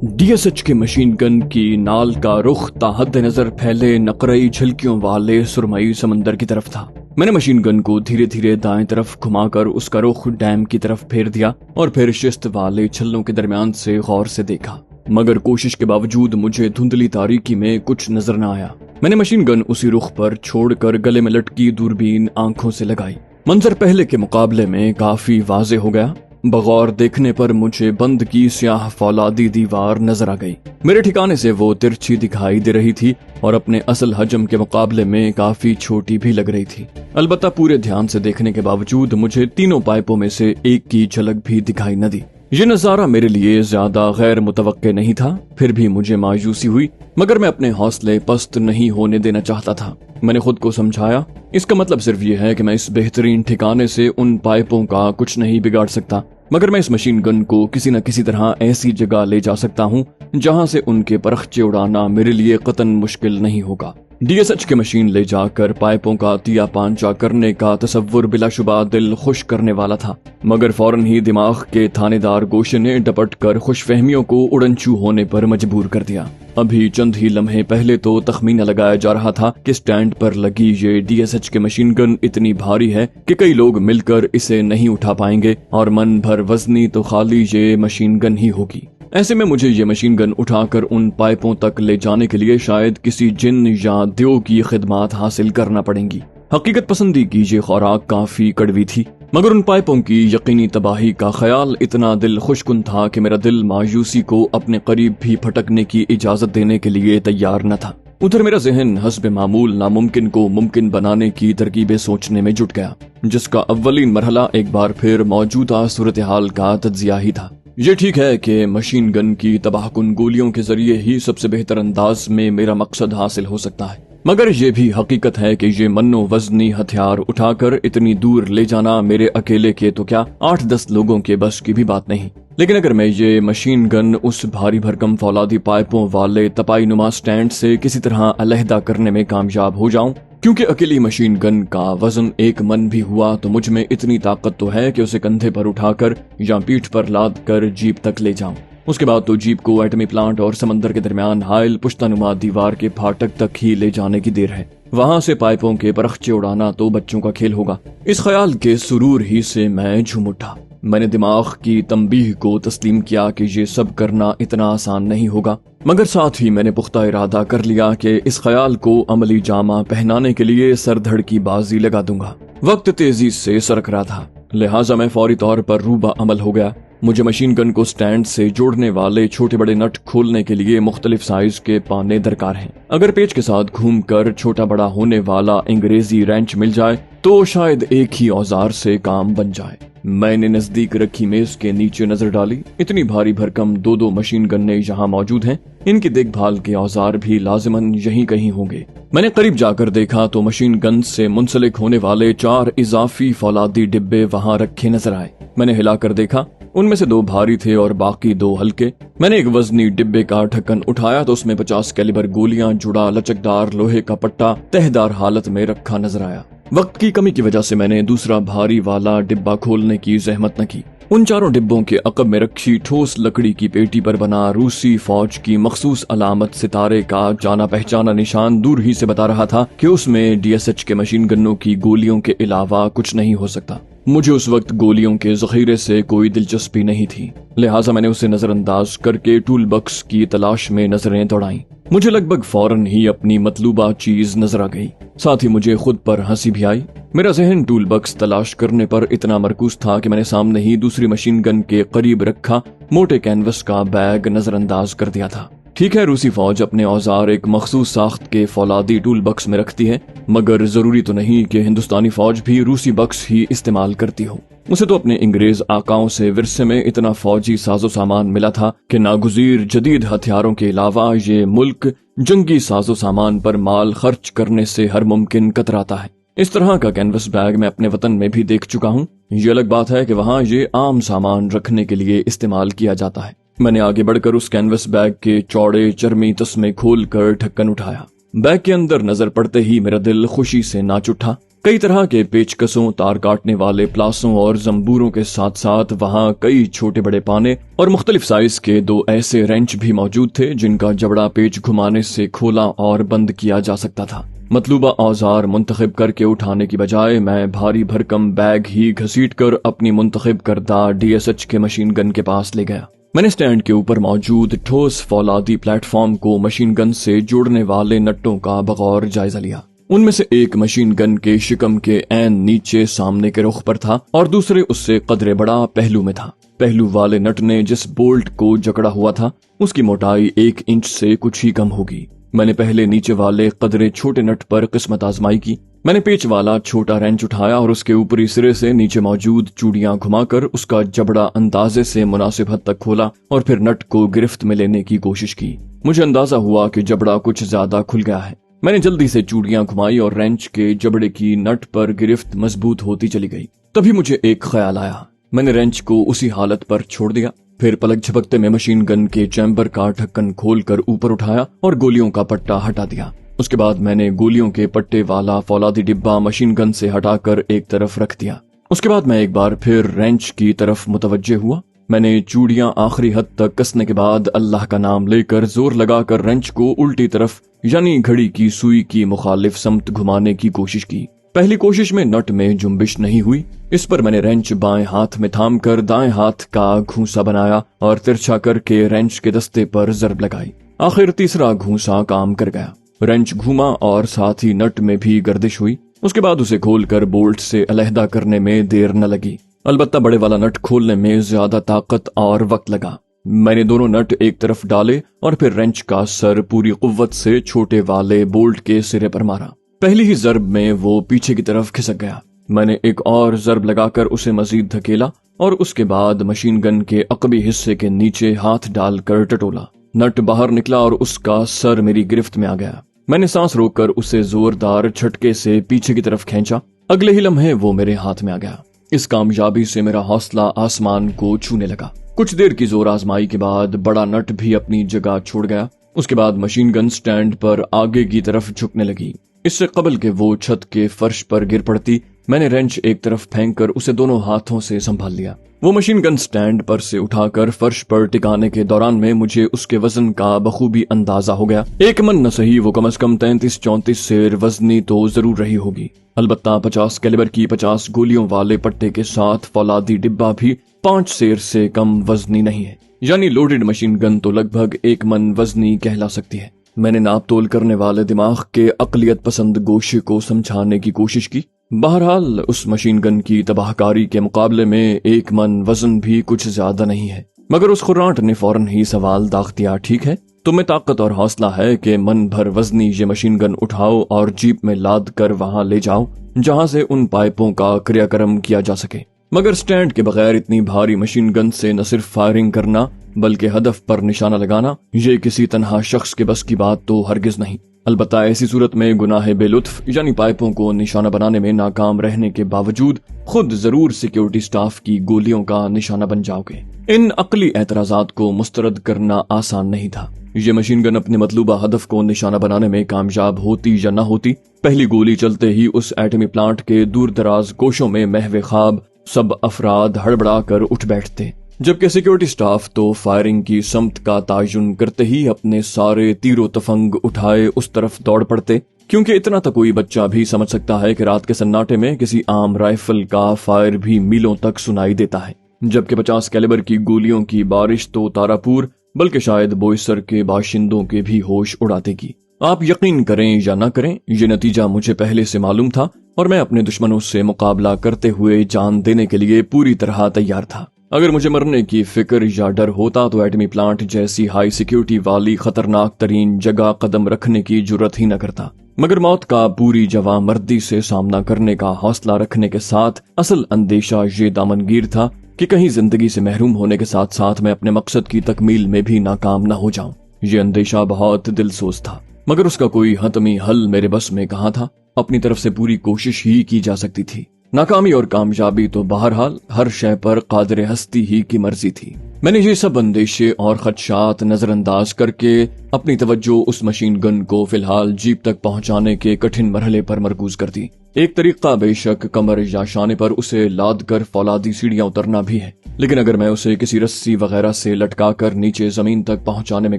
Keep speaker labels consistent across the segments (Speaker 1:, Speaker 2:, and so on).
Speaker 1: DSH کے machine gun کی نال کا رخ تاحد نظر پھیلے نقرئی جھلکیوں والے سرمئی سمندر کی طرف تھا۔ میں نے مشین گن کو دھیرے دھیرے دائیں طرف گھما کر اس کا رخ ڈیم کی طرف پھیر دیا اور پھر شست والے چھلوں کے درمیان سے غور سے دیکھا، مگر کوشش کے باوجود مجھے دھندلی تاریکی میں کچھ نظر نہ آیا۔ میں نے مشین گن اسی رخ پر چھوڑ کر گلے میں لٹکی دوربین آنکھوں سے لگائی۔ منظر پہلے کے مقابلے میں کافی واضح ہو گیا۔ بغور دیکھنے پر مجھے بند کی سیاہ فولادی دیوار نظر آ گئی۔ میرے ٹھکانے سے وہ ترچھی دکھائی دے رہی تھی اور اپنے اصل حجم کے مقابلے میں کافی چھوٹی بھی لگ رہی تھی۔ البتہ پورے دھیان سے دیکھنے کے باوجود مجھے تینوں پائپوں میں سے ایک کی جھلک بھی دکھائی نہ دی۔ یہ نظارہ میرے لیے زیادہ غیر متوقع نہیں تھا، پھر بھی مجھے مایوسی ہوئی، مگر میں اپنے حوصلے پست نہیں ہونے دینا چاہتا تھا۔ میں نے خود کو سمجھایا، اس کا مطلب صرف یہ ہے کہ میں اس بہترین ٹھکانے سے ان پائپوں کا کچھ نہیں بگاڑ سکتا، مگر میں اس مشین گن کو کسی نہ کسی طرح ایسی جگہ لے جا سکتا ہوں جہاں سے ان کے پرخچے اڑانا میرے لیے قطعاً مشکل نہیں ہوگا۔ DSH کے مشین لے جا کر پائپوں کا تیا پانچا کرنے کا تصور بلا شبہ دل خوش کرنے والا تھا، مگر فوراً ہی دماغ کے تھانے دار گوشے نے ڈپٹ کر خوش فہمیوں کو اڑنچو ہونے پر مجبور کر دیا۔ ابھی چند ہی لمحے پہلے تو تخمینہ لگایا جا رہا تھا کہ سٹینڈ پر لگی یہ DSH کے مشین گن اتنی بھاری ہے کہ کئی لوگ مل کر اسے نہیں اٹھا پائیں گے اور من بھر وزنی تو خالی یہ مشین گن ہی ہوگی۔ ایسے میں مجھے یہ مشین گن اٹھا کر ان پائپوں تک لے جانے کے لیے شاید کسی جن یا دیو کی خدمات حاصل کرنا پڑیں گی۔ حقیقت پسندی کی یہ خوراک کافی کڑوی تھی، مگر ان پائپوں کی یقینی تباہی کا خیال اتنا دل خوش کن تھا کہ میرا دل مایوسی کو اپنے قریب بھی پھٹکنے کی اجازت دینے کے لیے تیار نہ تھا۔ ادھر میرا ذہن حسب معمول ناممکن کو ممکن بنانے کی ترکیبیں سوچنے میں جٹ گیا، جس کا اولین مرحلہ ایک بار پھر موجودہ صورتحال کا تجزیہ ہی تھا۔ یہ ٹھیک ہے کہ مشین گن کی تباہ کن گولیوں کے ذریعے ہی سب سے بہتر انداز میں میرا مقصد حاصل ہو سکتا ہے، مگر یہ بھی حقیقت ہے کہ یہ منو وزنی ہتھیار اٹھا کر اتنی دور لے جانا میرے اکیلے کے تو کیا 8-10 لوگوں کے بس کی بھی بات نہیں۔ لیکن اگر میں یہ مشین گن اس بھاری بھرکم فولادی پائپوں والے تپائی نما سٹینڈ سے کسی طرح علیحدہ کرنے میں کامیاب ہو جاؤں، کیونکہ اکیلی مشین گن کا وزن 1 من بھی ہوا تو مجھ میں اتنی طاقت تو ہے کہ اسے کندھے پر اٹھا کر یا پیٹھ پر لاد کر جیپ تک لے جاؤں۔ اس کے بعد تو جیپ کو ایٹمی پلانٹ اور سمندر کے درمیان حائل پشتہ نما دیوار کے پھاٹک تک ہی لے جانے کی دیر ہے، وہاں سے پائپوں کے پرخچے اڑانا تو بچوں کا کھیل ہوگا۔ اس خیال کے سرور ہی سے میں جھوم اٹھا۔ میں نے دماغ کی تنبیہ کو تسلیم کیا کہ یہ سب کرنا اتنا آسان نہیں ہوگا، مگر ساتھ ہی میں نے پختہ ارادہ کر لیا کہ اس خیال کو عملی جامہ پہنانے کے لیے سر دھڑ کی بازی لگا دوں گا۔ وقت تیزی سے سرک رہا تھا، لہٰذا میں فوری طور پر روبہ عمل ہو گیا۔ مجھے مشین گن کو سٹینڈ سے جوڑنے والے چھوٹے بڑے نٹ کھولنے کے لیے مختلف سائز کے پانے درکار ہیں۔ اگر پیچ کے ساتھ گھوم کر چھوٹا بڑا ہونے والا انگریزی رینچ مل جائے تو شاید ایک ہی اوزار سے کام بن جائے۔ میں نے نزدیک رکھی میز کے نیچے نظر ڈالی۔ اتنی بھاری بھرکم 2 مشین گنیں یہاں موجود ہیں، ان کی دیکھ بھال کے اوزار بھی لازماً یہیں کہیں ہوں گے۔ میں نے قریب جا کر دیکھا تو مشین گن سے منسلک ہونے والے 4 اضافی فولادی ڈبے وہاں رکھے نظر آئے۔ میں نے ہلا کر دیکھا، ان میں سے 2 بھاری تھے اور باقی 2 ہلکے۔ میں نے ایک وزنی ڈبے کا ڈھکن اٹھایا تو اس میں 50 کیلیبر گولیاں جڑا لچکدار لوہے کا پٹا تہدار حالت میں رکھا نظر آیا۔ وقت کی کمی کی وجہ سے میں نے دوسرا بھاری والا ڈبہ کھولنے کی زحمت نہ کی۔ ان 4 ڈبوں کے عقب میں رکھی ٹھوس لکڑی کی پیٹی پر بنا روسی فوج کی مخصوص علامت ستارے کا جانا پہچانا نشان دور ہی سے بتا رہا تھا کہ اس میں DSH کے مشین گنوں کی گولیوں کے علاوہ کچھ نہیں ہو سکتا۔ مجھے اس وقت گولیوں کے ذخیرے سے کوئی دلچسپی نہیں تھی، لہٰذا میں نے اسے نظر انداز کر کے ٹول بکس کی تلاش میں نظریں دوڑائیں۔ مجھے لگ بھگ فوراً ہی اپنی مطلوبہ چیز نظر آ گئی، ساتھ ہی مجھے خود پر ہنسی بھی آئی۔ میرا ذہن ٹول بکس تلاش کرنے پر اتنا مرکوز تھا کہ میں نے سامنے ہی دوسری مشین گن کے قریب رکھا موٹے کینوس کا بیگ نظر انداز کر دیا تھا۔ ٹھیک ہے، روسی فوج اپنے اوزار ایک مخصوص ساخت کے فولادی ٹول بکس میں رکھتی ہے، مگر ضروری تو نہیں کہ ہندوستانی فوج بھی روسی بکس ہی استعمال کرتی ہو۔ اسے تو اپنے انگریز آقاؤں سے ورثے میں اتنا فوجی ساز و سامان ملا تھا کہ ناگزیر جدید ہتھیاروں کے علاوہ یہ ملک جنگی ساز و سامان پر مال خرچ کرنے سے ہر ممکن کتراتا ہے۔ اس طرح کا کینوس بیگ میں اپنے وطن میں بھی دیکھ چکا ہوں۔ یہ الگ بات ہے کہ وہاں یہ عام سامان رکھنے کے لیے استعمال کیا جاتا ہے۔ میں نے آگے بڑھ کر اس کینوس بیگ کے چوڑے چرمی تسمے کھول کر ڈھکن اٹھایا۔ بیگ کے اندر نظر پڑتے ہی میرا دل خوشی سے ناچ اٹھا۔ کئی طرح کے پیچکسوں، تار کاٹنے والے پلاسوں اور زمبوروں کے ساتھ ساتھ وہاں کئی چھوٹے بڑے پانے اور مختلف سائز کے 2 ایسے رینچ بھی موجود تھے جن کا جبڑا پیچ گھمانے سے کھولا اور بند کیا جا سکتا تھا۔ مطلوبہ اوزار منتخب کر کے اٹھانے کی بجائے میں بھاری بھرکم بیگ ہی گھسیٹ کر اپنی منتخب کردہ DSH کے مشین گن کے پاس لے گیا۔ میں نے سٹینڈ کے اوپر موجود ٹھوس فولادی پلیٹ فارم کو مشین گن سے جوڑنے والے نٹوں کا بغور جائزہ لیا۔ ان میں سے ایک مشین گن کے شکم کے عین نیچے سامنے کے رخ پر تھا اور دوسرے اس سے قدرے بڑا پہلو میں تھا۔ پہلو والے نٹ نے جس بولٹ کو جکڑا ہوا تھا اس کی موٹائی 1 انچ سے کچھ ہی کم ہوگی۔ میں نے پہلے نیچے والے قدرے چھوٹے نٹ پر قسمت آزمائی کی۔ میں نے پیچ والا چھوٹا رینچ اٹھایا اور اس کے اوپری سرے سے نیچے موجود چوڑیاں گھما کر اس کا جبڑا اندازے سے مناسب حد تک کھولا اور پھر نٹ کو گرفت میں لینے کی کوشش کی۔ مجھے اندازہ ہوا کہ جبڑا کچھ زیادہ کھل گیا ہے۔ میں نے جلدی سے چوڑیاں گھمائی اور رینچ کے جبڑے کی نٹ پر گرفت مضبوط ہوتی چلی گئی۔ تبھی مجھے ایک خیال آیا۔ میں نے رینچ کو اسی حالت پر چھوڑ دیا، پھر پلک جھپکتے میں مشین گن کے چیمبر کا ڈھکن کھول کر اوپر اٹھایا اور گولیوں کا پٹا ہٹا دیا۔ اس کے بعد میں نے گولیوں کے پٹے والا فولادی ڈبہ مشین گن سے ہٹا کر ایک طرف رکھ دیا۔ اس کے بعد میں ایک بار پھر رینچ کی طرف متوجہ ہوا۔ میں نے چوڑیاں آخری حد تک کسنے کے بعد اللہ کا نام لے کر زور لگا کر رینچ کو الٹی طرف یعنی گھڑی کی سوئی کی مخالف سمت گھمانے کی کوشش کی۔ پہلی کوشش میں نٹ میں جنبش نہیں ہوئی۔ اس پر میں نے رینچ بائیں ہاتھ میں تھام کر دائیں ہاتھ کا گھونسا بنایا اور ترچھا کر کے رینچ کے دستے پر ضرب لگائی۔ آخر تیسرا گھونسا کام کر گیا۔ رینچ گھوما اور ساتھ ہی نٹ میں بھی گردش ہوئی۔ اس کے بعد اسے کھول کر بولٹ سے علیحدہ کرنے میں دیر نہ لگی، البتہ بڑے والا نٹ کھولنے میں زیادہ طاقت اور وقت لگا۔ میں نے دونوں نٹ ایک طرف ڈالے اور پھر رینچ کا سر پوری قوت سے چھوٹے والے بولٹ کے سرے پر مارا۔ پہلی ہی ضرب میں وہ پیچھے کی طرف کھسک گیا۔ میں نے ایک اور ضرب لگا کر اسے مزید دھکیلا اور اس کے بعد مشین گن کے عقبی حصے کے نیچے ہاتھ ڈال کر ٹٹولا۔ نٹ باہر نکلا اور اس کا سر میری گرفت میں آ گیا۔ میں نے سانس روک کر اسے زوردار جھٹکے سے پیچھے کی طرف کھینچا۔ اگلے ہی لمحے وہ میرے ہاتھ میں آ گیا۔ اس کامیابی سے میرا حوصلہ آسمان کو چھونے لگا۔ کچھ دیر کی زور آزمائی کے بعد بڑا نٹ بھی اپنی جگہ چھوڑ گیا۔ اس کے بعد مشین گن سٹینڈ پر آگے کی طرف جھکنے لگی۔ اس سے قبل کہ وہ چھت کے فرش پر گر پڑتی، میں نے رینچ ایک طرف پھینک کر اسے دونوں ہاتھوں سے سنبھال لیا۔ وہ مشین گن سٹینڈ پر سے اٹھا کر فرش پر ٹکانے کے دوران میں مجھے اس کے وزن کا بخوبی اندازہ ہو گیا۔ 1 من نہ صحیح، وہ کم از کم 33-34 سیر وزنی تو ضرور رہی ہوگی۔ البتہ 50 کیلیبر کی 50 گولیوں والے پٹے کے ساتھ فولادی ڈبہ بھی 5 سیر سے کم وزنی نہیں ہے، یعنی لوڈڈ مشین گن تو لگ بھگ 1 من وزنی کہلا سکتی ہے۔ میں نے ناپ تول کرنے والے دماغ کے عقلیت پسند گوشے کو سمجھانے کی کوشش کی۔ بہرحال اس مشین گن کی تباہ کاری کے مقابلے میں 1 من وزن بھی کچھ زیادہ نہیں ہے۔ مگر اس خرانٹ نے فوراً ہی سوال داغ دیا، ٹھیک ہے، تمہیں طاقت اور حوصلہ ہے کہ من بھر وزنی یہ مشین گن اٹھاؤ اور جیپ میں لاد کر وہاں لے جاؤ جہاں سے ان پائپوں کا کریا کرم کیا جا سکے، مگر سٹینڈ کے بغیر اتنی بھاری مشین گن سے نہ صرف فائرنگ کرنا بلکہ ہدف پر نشانہ لگانا یہ کسی تنہا شخص کے بس کی بات تو ہرگز نہیں۔ البتہ ایسی صورت میں گناہ بے لطف یعنی پائپوں کو نشانہ بنانے میں ناکام رہنے کے باوجود خود ضرور سیکیورٹی سٹاف کی گولیوں کا نشانہ بن جاؤ گے۔ ان عقلی اعتراضات کو مسترد کرنا آسان نہیں تھا۔ یہ مشین گن اپنے مطلوبہ ہدف کو نشانہ بنانے میں کامیاب ہوتی یا نہ ہوتی، پہلی گولی چلتے ہی اس ایٹمی پلانٹ کے دور دراز کوشوں میں محو خواب سب افراد ہڑبڑا کر اٹھ بیٹھتے، جبکہ سیکیورٹی سٹاف تو فائرنگ کی سمت کا تعین کرتے ہی اپنے سارے تیر و تفنگ اٹھائے اس طرف دوڑ پڑتے، کیونکہ اتنا تو کوئی بچہ بھی سمجھ سکتا ہے کہ رات کے سناٹے میں کسی عام رائفل کا فائر بھی میلوں تک سنائی دیتا ہے، جبکہ 50 کیلیبر کی گولیوں کی بارش تو تاراپور بلکہ شاید بوئسر کے باشندوں کے بھی ہوش اڑا دے گی۔ آپ یقین کریں یا نہ کریں، یہ نتیجہ مجھے پہلے سے معلوم تھا اور میں اپنے دشمنوں سے مقابلہ کرتے ہوئے جان دینے کے لیے پوری طرح تیار تھا۔ اگر مجھے مرنے کی فکر یا ڈر ہوتا تو ایٹمی پلانٹ جیسی ہائی سیکیورٹی والی خطرناک ترین جگہ قدم رکھنے کی جرت ہی نہ کرتا، مگر موت کا پوری جواں مردی سے سامنا کرنے کا حوصلہ رکھنے کے ساتھ اصل اندیشہ یہ دامنگیر تھا کہ کہیں زندگی سے محروم ہونے کے ساتھ ساتھ میں اپنے مقصد کی تکمیل میں بھی ناکام نہ ہو جاؤں۔ یہ اندیشہ بہت دل سوز تھا، مگر اس کا کوئی حتمی حل میرے بس میں کہاں تھا۔ اپنی طرف سے پوری کوشش ہی کی جا سکتی تھی، ناکامی اور کامیابی تو بہرحال ہر شے پر قادر ہستی ہی کی مرضی تھی۔ میں نے یہ سب اندیشے اور خدشات نظر انداز کر کے اپنی توجہ اس مشین گن کو فی الحال جیپ تک پہنچانے کے کٹھن مرحلے پر مرکوز کر دی۔ ایک طریقہ بے شک کمر یا شانے پر اسے لاد کر فولادی سیڑھیاں اترنا بھی ہے، لیکن اگر میں اسے کسی رسی وغیرہ سے لٹکا کر نیچے زمین تک پہنچانے میں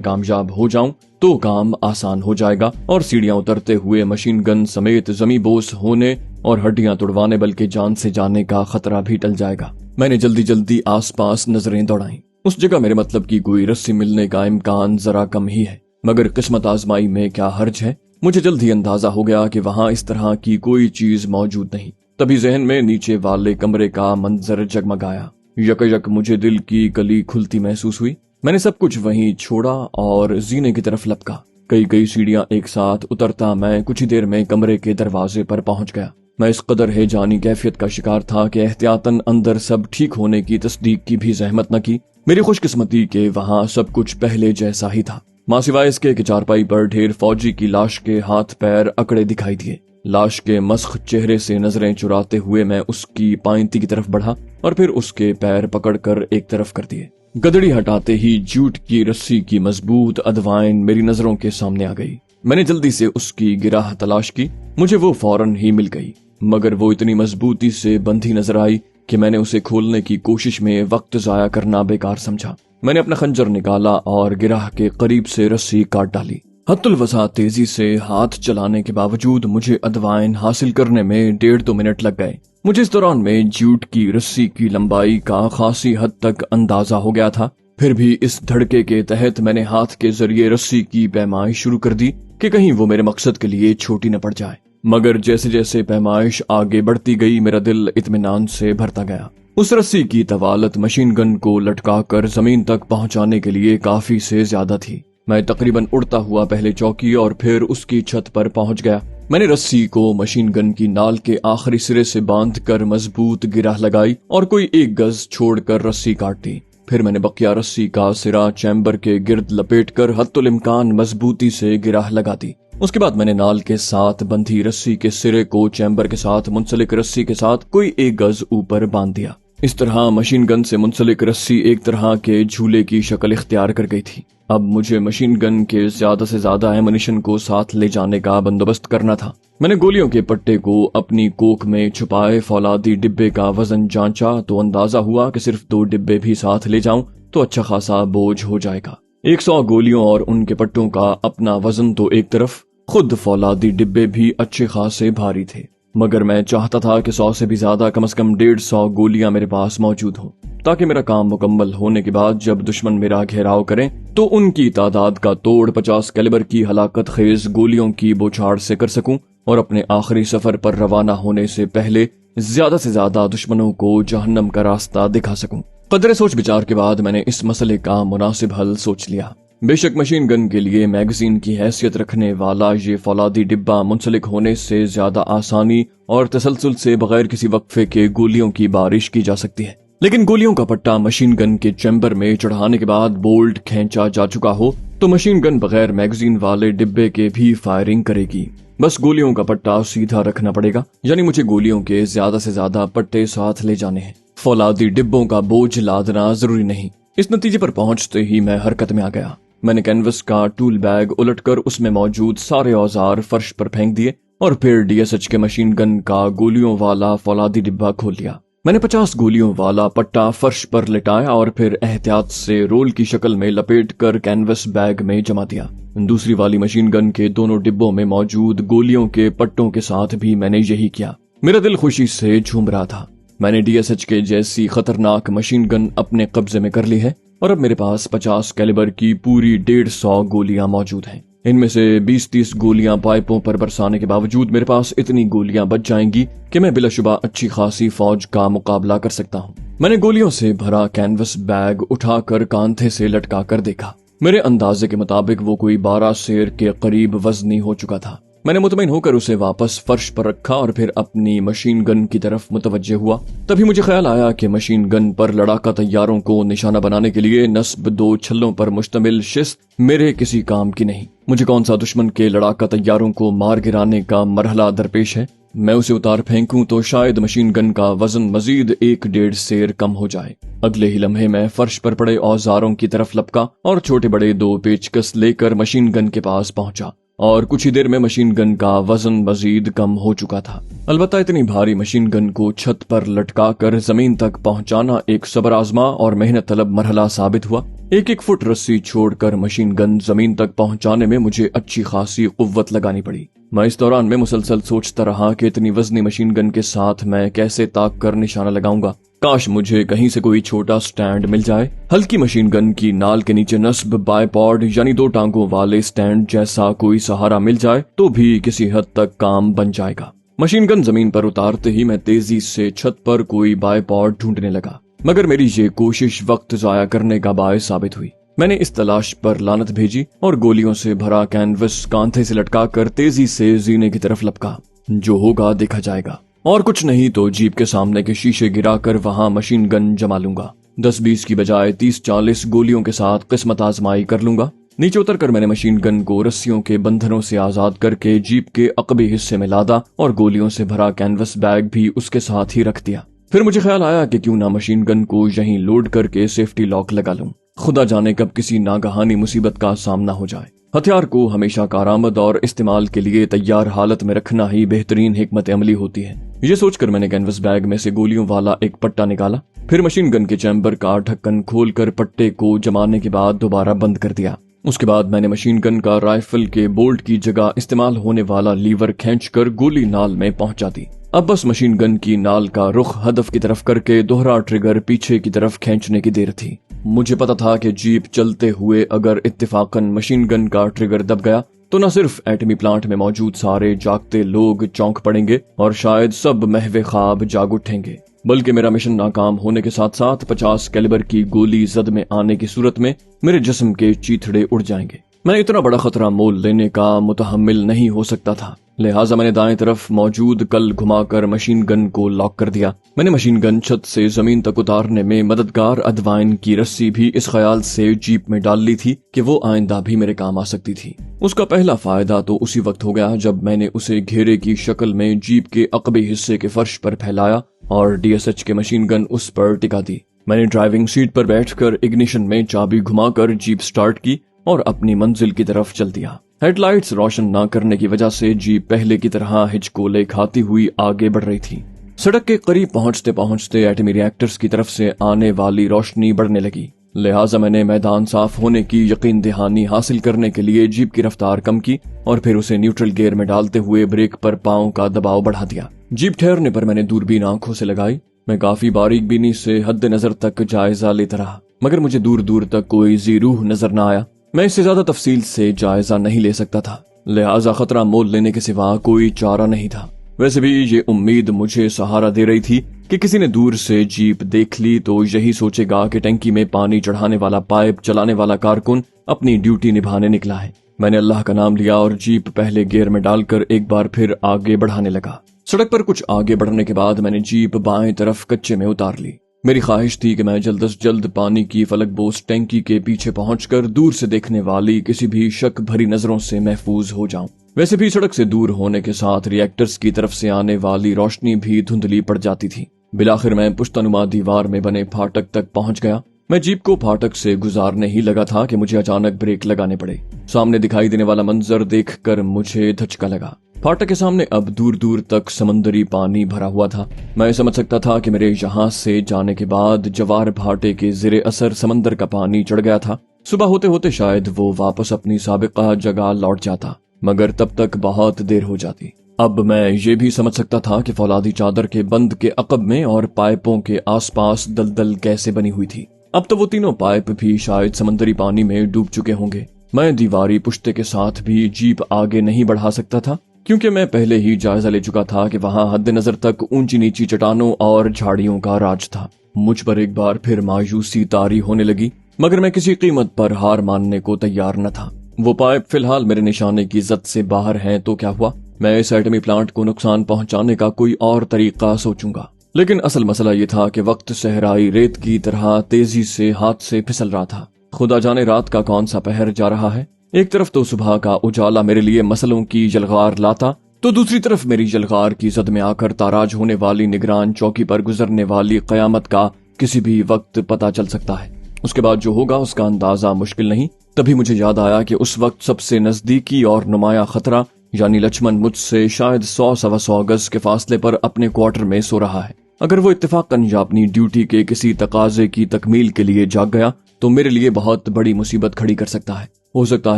Speaker 1: کامیاب ہو جاؤں تو کام آسان ہو جائے گا اور سیڑھیاں اترتے ہوئے مشین گن سمیت زمیں بوس ہونے اور ہڈیاں توڑوانے بلکہ جان سے جانے کا خطرہ بھی ٹل جائے گا۔ میں نے جلدی جلدی آس پاس نظریں دوڑائیں۔ اس جگہ میرے مطلب کی کوئی رسی ملنے کا امکان ذرا کم ہی ہے، مگر قسمت آزمائی میں کیا حرج ہے۔ مجھے جلد ہی اندازہ ہو گیا کہ وہاں اس طرح کی کوئی چیز موجود نہیں۔ تبھی ذہن میں نیچے والے کمرے کا منظر جگمگایا۔ یک یک مجھے دل کی کلی کھلتی محسوس ہوئی۔ میں نے سب کچھ وہیں چھوڑا اور زینے کی طرف لپکا۔ کئی سیڑھیاں ایک ساتھ اترتا میں کچھ ہی دیر میں کمرے کے دروازے پر پہنچ گیا۔ میں اس قدر ہیجانی کیفیت کا شکار تھا کہ احتیاطاً اندر سب ٹھیک ہونے کی تصدیق کی بھی زحمت نہ کی۔ میری خوش قسمتی کہ وہاں سب کچھ پہلے جیسا ہی تھا، ماں سوائے اس کے کہ چارپائی پر ڈھیر فوجی کی لاش کے ہاتھ پیر اکڑے دکھائی دیے۔ لاش کے مسخ چہرے سے نظریں چراتے ہوئے میں اس کی پائنتی کی طرف بڑھا اور پھر اس کے پیر پکڑ کر ایک طرف کر دیے۔ گدڑی ہٹاتے ہی جوٹ کی رسی کی مضبوط ادوائن میری نظروں کے سامنے آ گئی۔ میں نے جلدی سے اس کی گراہ تلاش کی، مجھے وہ فوراً ہی مل گئی، مگر وہ اتنی مضبوطی سے بندھی نظر آئی کہ میں نے اسے کھولنے کی کوشش میں وقت ضائع کرنا بیکار سمجھا۔ میں نے اپنا خنجر نکالا اور گراہ کے قریب سے رسی کاٹ ڈالی۔ حد الوسع تیزی سے ہاتھ چلانے کے باوجود مجھے ادوائن حاصل کرنے میں 1.5-2 منٹ لگ گئے۔ مجھے اس دوران میں جوٹ کی رسی کی لمبائی کا خاصی حد تک اندازہ ہو گیا تھا، پھر بھی اس دھڑکے کے تحت میں نے ہاتھ کے ذریعے رسی کی پیمائش شروع کر دی کہ کہیں وہ میرے مقصد کے لیے چھوٹی نہ پڑ جائے، مگر جیسے جیسے پیمائش آگے بڑھتی گئی میرا دل اطمینان سے بھرتا گیا۔ اس رسی کی طوالت مشین گن کو لٹکا کر زمین تک پہنچانے کے لیے کافی سے زیادہ تھی۔ میں تقریباً اڑتا ہوا پہلے چوکی اور پھر اس کی چھت پر پہنچ گیا۔ میں نے رسی کو مشین گن کی نال کے آخری سرے سے باندھ کر مضبوط گرہ لگائی اور کوئی 1 گز چھوڑ کر رسی کاٹ دی۔ پھر میں نے بقیہ رسی کا سرا چیمبر کے گرد لپیٹ کر حتی الامکان مضبوطی سے گرہ لگا دی۔ اس کے بعد میں نے نال کے ساتھ بندھی رسی کے سرے کو چیمبر کے ساتھ منسلک رسی کے ساتھ کوئی 1 گز اوپر باندھ دیا۔ اس طرح مشین گن سے منسلک رسی ایک طرح کے جھولے کی شکل اختیار کر گئی تھی۔ اب مجھے مشین گن کے زیادہ سے زیادہ ایمونیشن کو ساتھ لے جانے کا بندوبست کرنا تھا۔ میں نے گولیوں کے پٹے کو اپنی کوک میں چھپائے فولادی ڈبے کا وزن جانچا تو اندازہ ہوا کہ صرف 2 ڈبے بھی ساتھ لے جاؤں تو اچھا خاصا بوجھ ہو جائے گا۔ 100 گولیوں اور ان کے پٹوں کا اپنا وزن تو ایک طرف، خود فولادی ڈبے بھی اچھے خاصے بھاری تھے، مگر میں چاہتا تھا کہ 100 سے بھی زیادہ کم از کم 150 گولیاں میرے پاس موجود ہوں، تاکہ میرا کام مکمل ہونے کے بعد جب دشمن میرا گھیراؤ کریں تو ان کی تعداد کا توڑ 50 کیلیبر کی ہلاکت خیز گولیوں کی بوچھاڑ سے کر سکوں اور اپنے آخری سفر پر روانہ ہونے سے پہلے زیادہ سے زیادہ دشمنوں کو جہنم کا راستہ دکھا سکوں۔ قدرے سوچ بچار کے بعد میں نے اس مسئلے کا مناسب حل سوچ لیا۔ بے شک مشین گن کے لیے میگزین کی حیثیت رکھنے والا یہ فولادی ڈبہ منسلک ہونے سے زیادہ آسانی اور تسلسل سے بغیر کسی وقفے کے گولیوں کی بارش کی جا سکتی ہے، لیکن گولیوں کا پٹا مشین گن کے چیمبر میں چڑھانے کے بعد بولٹ کھینچا جا چکا ہو تو مشین گن بغیر میگزین والے ڈبے کے بھی فائرنگ کرے گی۔ بس گولیوں کا پٹا سیدھا رکھنا پڑے گا، یعنی مجھے گولیوں کے زیادہ سے زیادہ پٹے ساتھ لے جانے ہیں، فولادی ڈبوں کا بوجھ لادنا ضروری نہیں۔ اس نتیجے پر پہنچتے ہی میں حرکت میں آ گیا۔ میں نے کینوس کا ٹول بیگ الٹ کر اس میں موجود سارے اوزار فرش پر پھینک دیے اور پھر DSH کے مشین گن کا گولیوں والا فولادی ڈبہ کھول لیا۔ میں نے 50 گولیوں والا پٹا فرش پر لٹایا اور پھر احتیاط سے رول کی شکل میں لپیٹ کر کینوس بیگ میں جما دیا۔ دوسری والی مشین گن کے دونوں ڈبوں میں موجود گولیوں کے پٹوں کے ساتھ بھی میں نے یہی کیا۔ میرا دل خوشی سے جھوم رہا تھا۔ میں نے DSH کے جیسی خطرناک مشین گن اپنے قبضے میں کر لی ہے اور اب میرے پاس 50 کیلیبر کی پوری 150 گولیاں موجود ہیں۔ ان میں سے 20-30 گولیاں پائپوں پر برسانے کے باوجود میرے پاس اتنی گولیاں بچ جائیں گی کہ میں بلا شبہ اچھی خاصی فوج کا مقابلہ کر سکتا ہوں۔ میں نے گولیوں سے بھرا کینوس بیگ اٹھا کر کاندھے سے لٹکا کر دیکھا۔ میرے اندازے کے مطابق وہ کوئی 12 سیر کے قریب وزنی ہو چکا تھا۔ میں نے مطمئن ہو کر اسے واپس فرش پر رکھا اور پھر اپنی مشین گن کی طرف متوجہ ہوا۔ تبھی مجھے خیال آیا کہ مشین گن پر لڑاکا طیاروں کو نشانہ بنانے کے لیے نصب 2 چھلوں پر مشتمل شست میرے کسی کام کی نہیں۔ مجھے کون سا دشمن کے لڑاکا طیاروں کو مار گرانے کا مرحلہ درپیش ہے؟ میں اسے اتار پھینکوں تو شاید مشین گن کا وزن مزید 1-1.5 سیر کم ہو جائے۔ اگلے ہی لمحے میں فرش پر پڑے اوزاروں کی طرف لپکا اور چھوٹے بڑے 2 پیچکس لے کر مشین گن کے پاس پہنچا اور کچھ ہی دیر میں مشین گن کا وزن مزید کم ہو چکا تھا۔ البتہ اتنی بھاری مشین گن کو چھت پر لٹکا کر زمین تک پہنچانا ایک صبر آزما اور محنت طلب مرحلہ ثابت ہوا۔ ایک فٹ رسی چھوڑ کر مشین گن زمین تک پہنچانے میں مجھے اچھی خاصی قوت لگانی پڑی۔ میں اس دوران میں مسلسل سوچتا رہا کہ اتنی وزنی مشین گن کے ساتھ میں کیسے طاق کر نشانہ لگاؤں گا۔ کاش مجھے کہیں سے کوئی چھوٹا سٹینڈ مل جائے۔ ہلکی مشین گن کی نال کے نیچے نصب بائی پوڈ یعنی 2 ٹانگوں والے سٹینڈ جیسا کوئی سہارا مل جائے تو بھی کسی حد تک کام بن جائے گا۔ مشین گن زمین پر اتارتے ہی میں تیزی سے چھت پر کوئی بائی پوڈ ڈھونڈنے لگا، مگر میری یہ کوشش وقت ضائع کرنے کا باعث ثابت ہوئی۔ میں نے اس تلاش پر لعنت بھیجی اور گولیوں سے بھرا کینوس کاندھے سے لٹکا کر تیزی سے زینے کی طرف لپکا۔ جو ہوگا دیکھا جائے گا، اور کچھ نہیں تو جیپ کے سامنے کے شیشے گرا کر وہاں مشین گن جما لوں گا۔ 10-20 کی بجائے 30-40 گولیوں کے ساتھ قسمت آزمائی کر لوں گا۔ نیچے اتر کر میں نے مشین گن کو رسیوں کے بندھنوں سے آزاد کر کے جیپ کے عقبی حصے میں لادا اور گولیوں سے بھرا کینوس بیگ بھی اس کے ساتھ ہی رکھ دیا۔ پھر مجھے خیال آیا کہ کیوں نہ مشین گن کو یہیں لوڈ کر کے سیفٹی لاک لگا لوں، خدا جانے کب کسی ناگہانی مصیبت کا سامنا ہو جائے۔ ہتھیار کو ہمیشہ کارآمد اور استعمال کے لیے تیار حالت میں رکھنا ہی بہترین حکمت عملی ہوتی ہے۔ یہ سوچ کر میں نے کینوس بیگ میں سے گولیوں والا ایک پٹا نکالا، پھر مشین گن کے چیمبر کا ڈھکن کھول کر پٹے کو جمانے کے بعد دوبارہ بند کر دیا۔ اس کے بعد میں نے مشین گن کا رائفل کے بولٹ کی جگہ استعمال ہونے والا لیور کھینچ کر گولی نال میں پہنچا دی۔ اب بس مشین گن کی نال کا رخ ہدف کی طرف کر کے دوہرا ٹریگر پیچھے کی طرف کھینچنے کی دیر تھی۔ مجھے پتا تھا کہ جیپ چلتے ہوئے اگر اتفاقاً مشین گن کا ٹریگر دب گیا تو نہ صرف ایٹمی پلانٹ میں موجود سارے جاگتے لوگ چونک پڑیں گے اور شاید سب محو خواب جاگ اٹھیں گے، بلکہ میرا مشن ناکام ہونے کے ساتھ ساتھ 50 کیلیبر کی گولی زد میں آنے کی صورت میں میرے جسم کے چیتھڑے اڑ جائیں گے۔ میں اتنا بڑا خطرہ مول لینے کا متحمل نہیں ہو سکتا تھا، لہٰذا میں نے دائیں طرف موجود کل گھما کر مشین گن کو لاک کر دیا۔ میں نے مشین گن چھت سے زمین تک اتارنے میں مددگار ادوائن کی رسی بھی اس خیال سے جیپ میں ڈال لی تھی کہ وہ آئندہ بھی میرے کام آ سکتی تھی۔ اس کا پہلا فائدہ تو اسی وقت ہو گیا جب میں نے اسے گھیرے کی شکل میں جیپ کے عقبی حصے کے فرش پر پھیلایا اور DSH کے مشین گن اس پر ٹکا دی۔ میں نے ڈرائیونگ سیٹ پر بیٹھ کر اگنیشن میں چابی گھما کر جیپ سٹارٹ کی اور اپنی منزل کی طرف چل دیا۔ ہیڈ لائٹس روشن نہ کرنے کی وجہ سے جیپ پہلے کی طرح ہچکولے کھاتی ہوئی آگے بڑھ رہی تھی۔ سڑک کے قریب پہنچتے پہنچتے ایٹمی ریئیکٹرز کی طرف سے آنے والی روشنی بڑھنے لگی، لہٰذا میں نے میدان صاف ہونے کی یقین دہانی حاصل کرنے کے لیے جیپ کی رفتار کم کی اور پھر اسے نیوٹرل گیئر میں ڈالتے ہوئے بریک پر پاؤں کا دباؤ بڑھا دیا۔ جیپ ٹھہرنے پر میں نے دوربین آنکھوں سے لگائی۔ میں کافی باریک بینی سے حد نظر تک جائزہ لیتا رہا، مگر مجھے دور دور تک کوئی ذی روح نظر نہ آیا۔ میں اس سے زیادہ تفصیل سے جائزہ نہیں لے سکتا تھا، لہٰذا خطرہ مول لینے کے سوا کوئی چارہ نہیں تھا۔ ویسے بھی یہ امید مجھے سہارا دے رہی تھی کہ کسی نے دور سے جیپ دیکھ لی تو یہی سوچے گا کہ ٹینکی میں پانی چڑھانے والا پائپ چلانے والا کارکن اپنی ڈیوٹی نبھانے نکلا ہے۔ میں نے اللہ کا نام لیا اور جیپ پہلے گیئر میں ڈال کر ایک بار پھر آگے بڑھانے لگا۔ سڑک پر کچھ آگے بڑھنے کے بعد میں نے جیپ بائیں طرف کچے میں اتار لی۔ میری خواہش تھی کہ میں جلد از جلد پانی کی فلک بوس ٹینکی کے پیچھے پہنچ کر دور سے دیکھنے والی کسی بھی شک بھری نظروں سے محفوظ ہو جاؤں۔ ویسے بھی سڑک سے دور ہونے کے ساتھ ریئیکٹرز کی طرف سے آنے والی روشنی بھی دھندلی پڑ جاتی تھی۔ بالآخر میں پشتنما دیوار میں بنے پھاٹک تک پہنچ گیا۔ میں جیپ کو پھاٹک سے گزارنے ہی لگا تھا کہ مجھے اچانک بریک لگانے پڑے۔ سامنے دکھائی دینے والا منظر دیکھ کر مجھے دھچکا لگا۔ پھاٹک کے سامنے اب دور دور تک سمندری پانی بھرا ہوا تھا۔ میں سمجھ سکتا تھا کہ میرے یہاں سے جانے کے بعد جوار بھاٹے کے زیر اثر سمندر کا پانی چڑھ گیا تھا۔ صبح ہوتے ہوتے شاید وہ واپس اپنی سابقہ جگہ لوٹ جاتا، مگر تب تک بہت دیر ہو جاتی۔ اب میں یہ بھی سمجھ سکتا تھا کہ فولادی چادر کے بند کے عقب میں اور پائپوں کے آس پاس دلدل کیسے بنی ہوئی تھی۔ اب تو وہ تینوں پائپ بھی شاید سمندری پانی میں ڈوب چکے ہوں گے۔ میں دیواری پشتے کے ساتھ بھی جیپ آگے نہیں بڑھا سکتا تھا، کیونکہ میں پہلے ہی جائزہ لے چکا تھا کہ وہاں حد نظر تک اونچی نیچی چٹانوں اور جھاڑیوں کا راج تھا۔ مجھ پر ایک بار پھر مایوسی طاری ہونے لگی، مگر میں کسی قیمت پر ہار ماننے کو تیار نہ تھا۔ وہ پائپ فی الحال میرے نشانے کی زد سے باہر ہیں تو کیا ہوا، میں اس ایٹمی پلانٹ کو نقصان پہنچانے کا کوئی اور طریقہ سوچوں گا۔ لیکن اصل مسئلہ یہ تھا کہ وقت صحرائی ریت کی طرح تیزی سے ہاتھ سے پھسل رہا تھا۔ خدا جانے رات کا کون سا پہر جا رہا ہے۔ ایک طرف تو صبح کا اجالا میرے لیے مسئلوں کی جلغار لاتا، تو دوسری طرف میری جلغار کی زد میں آ کر تاراج ہونے والی نگران چوکی پر گزرنے والی قیامت کا کسی بھی وقت پتہ چل سکتا ہے۔ اس کے بعد جو ہوگا اس کا اندازہ مشکل نہیں، تبھی مجھے یاد آیا کہ اس وقت سب سے نزدیکی اور نمایاں خطرہ یعنی لچمن مجھ سے شاید 100-125 گز کے فاصلے پر اپنے کوارٹر میں سو رہا ہے۔ اگر وہ اتفاقاً یا اپنی ڈیوٹی کے کسی تقاضے کی تکمیل کے لیے جاگ گیا تو میرے لیے بہت بڑی مصیبت کھڑی کر سکتا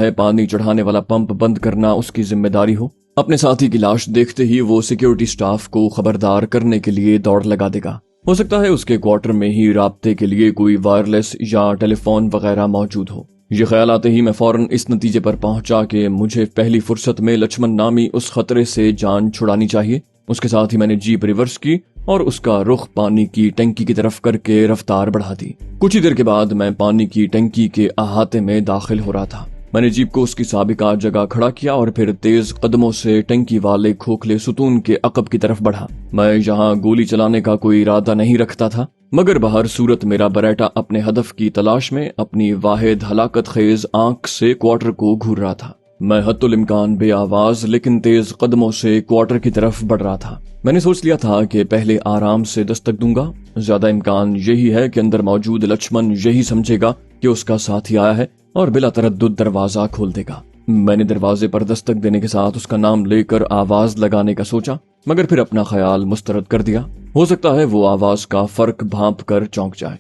Speaker 1: ہے پانی چڑھانے والا پمپ بند کرنا اس کی ذمہ داری ہو۔ اپنے ساتھی کی لاش دیکھتے ہی وہ سیکیورٹی سٹاف کو خبردار کرنے کے لیے دوڑ لگا دے گا۔ ہو سکتا ہے اس کے کوارٹر میں ہی رابطے کے لیے کوئی وائرلیس یا ٹیلی فون وغیرہ موجود ہو۔ یہ خیال آتے ہی میں فوراً اس نتیجے پر پہنچا کہ مجھے پہلی فرصت میں لچمن نامی اس خطرے سے جان چھڑانی چاہیے۔ اس کے ساتھ ہی میں نے جیپ ریورس کی اور اس کا رخ پانی کی ٹنکی کی طرف کر کے رفتار بڑھا دی۔ کچھ ہی دیر کے بعد میں پانی کی ٹنکی کے احاطے میں داخل ہو رہا تھا۔ میں نے جیپ کو اس کی سابقہ جگہ کھڑا کیا اور پھر تیز قدموں سے ٹنکی والے کھوکھلے ستون کے عقب کی طرف بڑھا۔ میں یہاں گولی چلانے کا کوئی ارادہ نہیں رکھتا تھا، مگر بہر صورت میرا بریٹا اپنے ہدف کی تلاش میں اپنی واحد ہلاکت خیز آنکھ سے کوارٹر کو گھور رہا تھا۔ میں حتی الامکان بے آواز لیکن تیز قدموں سے کوارٹر کی طرف بڑھ رہا تھا۔ میں نے سوچ لیا تھا کہ پہلے آرام سے دستک دوں گا، زیادہ امکان یہی ہے کہ اندر موجود لچمن یہی سمجھے گا کہ اس کا ساتھی آیا ہے اور بلا تردد دروازہ کھول دے گا۔ میں نے دروازے پر دستک دینے کے ساتھ اس کا نام لے کر آواز لگانے کا سوچا، مگر پھر اپنا خیال مسترد کر دیا۔ ہو سکتا ہے وہ آواز کا فرق بھانپ کر چونک جائے۔